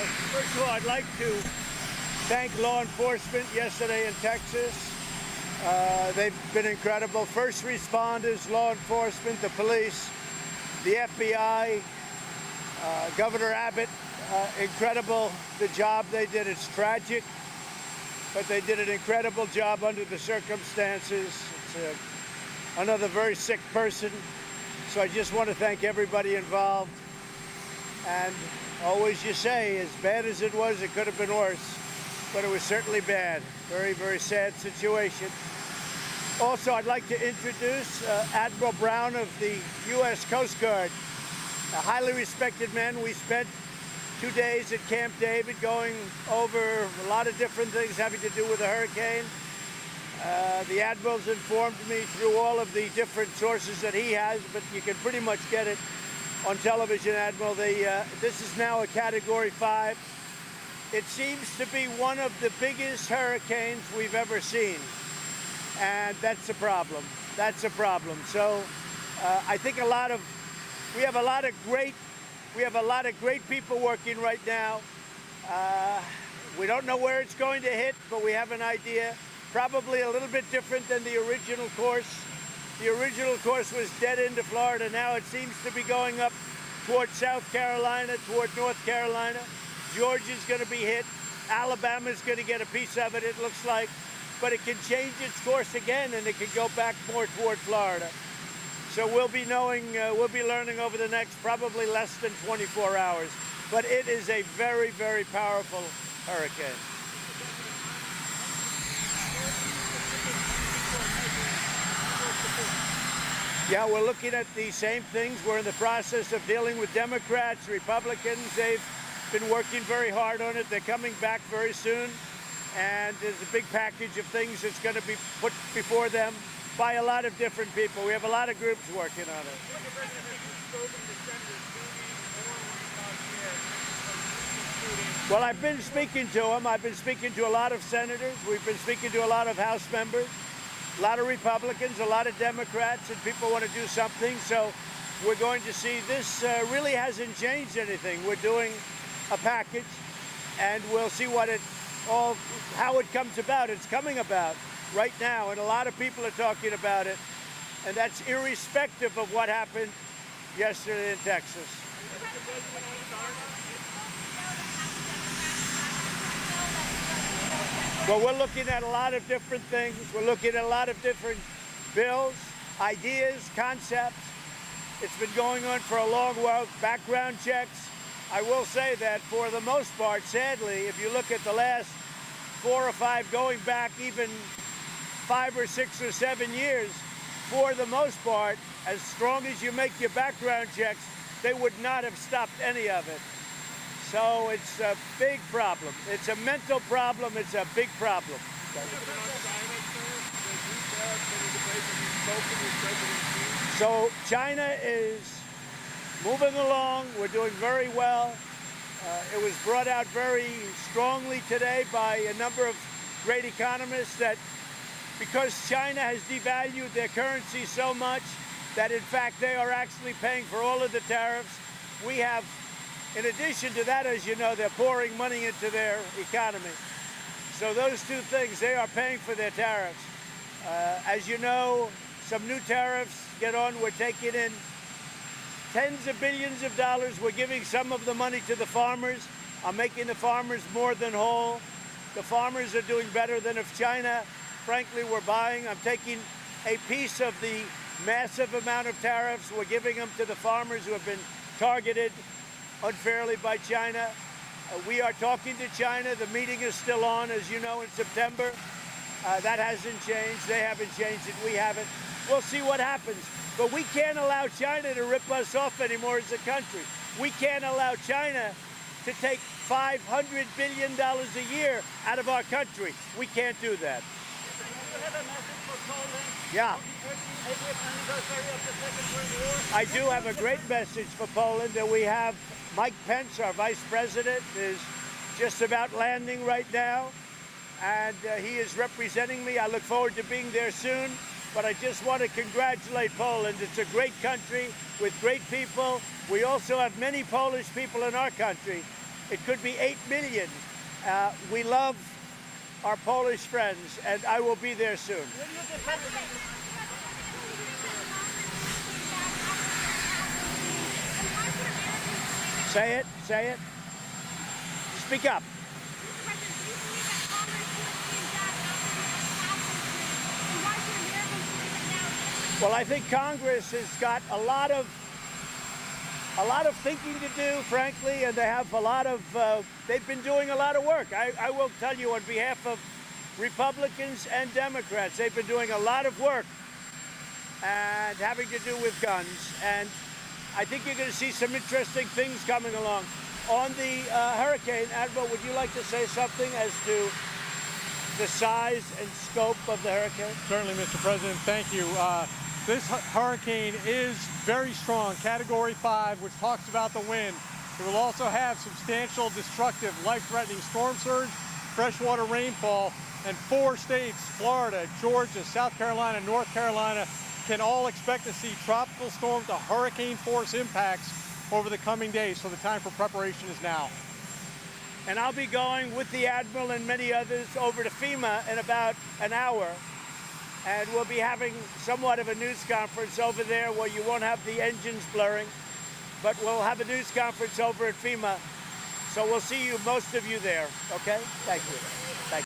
First of all, I'd like to thank law enforcement yesterday in Texas. They've been incredible. First responders, law enforcement, the police, the FBI, Governor Abbott, incredible the job they did. It's tragic, but they did an incredible job under the circumstances. It's another very sick person. So I just want to thank everybody involved. And always you say, as bad as it was, it could have been worse. But it was certainly bad. Very, very sad situation. Also, I'd like to introduce Admiral Brown of the U.S. Coast Guard, a highly respected man. We spent 2 days at Camp David going over a lot of different things having to do with the hurricane. The Admiral's informed me through all of the different sources that he has, but you can pretty much get it on television, Admiral. This is now a Category 5. It seems to be one of the biggest hurricanes we've ever seen, and that's a problem. That's a problem. So I think we have a lot of great people working right now. We don't know where it's going to hit, but we have an idea. Probably a little bit different than the original course. The original course was dead into Florida. Now it seems to be going up toward South Carolina, toward North Carolina. Georgia's going to be hit. Alabama's going to get a piece of it, it looks like. But it can change its course again, and it can go back more toward Florida. So we'll be learning over the next probably less than 24 hours. But it is a very, very powerful hurricane. Yeah, we're looking at the same things. We're in the process of dealing with Democrats, Republicans. They've been working very hard on it. They're coming back very soon. And there's a big package of things that's going to be put before them by a lot of different people. We have a lot of groups working on it. Well, I've been speaking to them. I've been speaking to a lot of senators. We've been speaking to a lot of House members. A lot of Republicans, a lot of Democrats, and people want to do something. So we're going to see. This really hasn't changed anything. We're doing a package, and we'll see how it comes about. It's coming about right now, and a lot of people are talking about it, and that's irrespective of what happened yesterday in Texas. Well, we're looking at a lot of different things. We're looking at a lot of different bills, ideas, concepts. It's been going on for a long while. Background checks. I will say that for the most part, sadly, if you look at the last 4 or 5, going back even 5 or 6 or 7 years, for the most part, as strong as you make your background checks, they would not have stopped any of it. So it's a big problem. It's a mental problem. It's a big problem. So China is moving along. We're doing very well. It was brought out very strongly today by a number of great economists that because China has devalued their currency so much that in fact they are actually paying for all of the tariffs. We have, in addition to that, as you know, they're pouring money into their economy. So those two things, they are paying for their tariffs. As you know, some new tariffs get on. We're taking in tens of billions of dollars. We're giving some of the money to the farmers. I'm making the farmers more than whole. The farmers are doing better than if China, frankly, were buying. I'm taking a piece of the massive amount of tariffs. We're giving them to the farmers who have been targeted unfairly by China. We are talking to China. The meeting is still on, as you know, in September. That hasn't changed. They haven't changed it. We haven't. We'll see what happens. But we can't allow China to rip us off anymore as a country. We can't allow China to take $500 billion a year out of our country. We can't do that. Yeah. I do have a great message for Poland, and we have Mike Pence, our vice president, is just about landing right now, and he is representing me. I look forward to being there soon, but I just want to congratulate Poland. It's a great country with great people. We also have many Polish people in our country, It could be 8 million. We love our Polish friends, and I will be there soon. Say it, say it. Speak up. Well, I think Congress has got a lot of thinking to do, frankly, and they have a lot of, they've been doing a lot of work. I will tell you on behalf of Republicans and Democrats, they've been doing a lot of work and having to do with guns. And I think you're going to see some interesting things coming along. On the hurricane, Admiral, would you like to say something as to the size and scope of the hurricane? Certainly, Mr. President. Thank you. This hurricane is very strong, Category 5, which talks about the wind. It will also have substantial, destructive, life-threatening storm surge, freshwater rainfall, and 4 states, Florida, Georgia, South Carolina, North Carolina, can all expect to see tropical storm to hurricane force impacts over the coming days. So the time for preparation is now. And I'll be going with the Admiral and many others over to FEMA in about an hour. And we'll be having somewhat of a news conference over there where you won't have the engines blurring, but we'll have a news conference over at FEMA. So we'll see you, most of you there, okay? Thank you.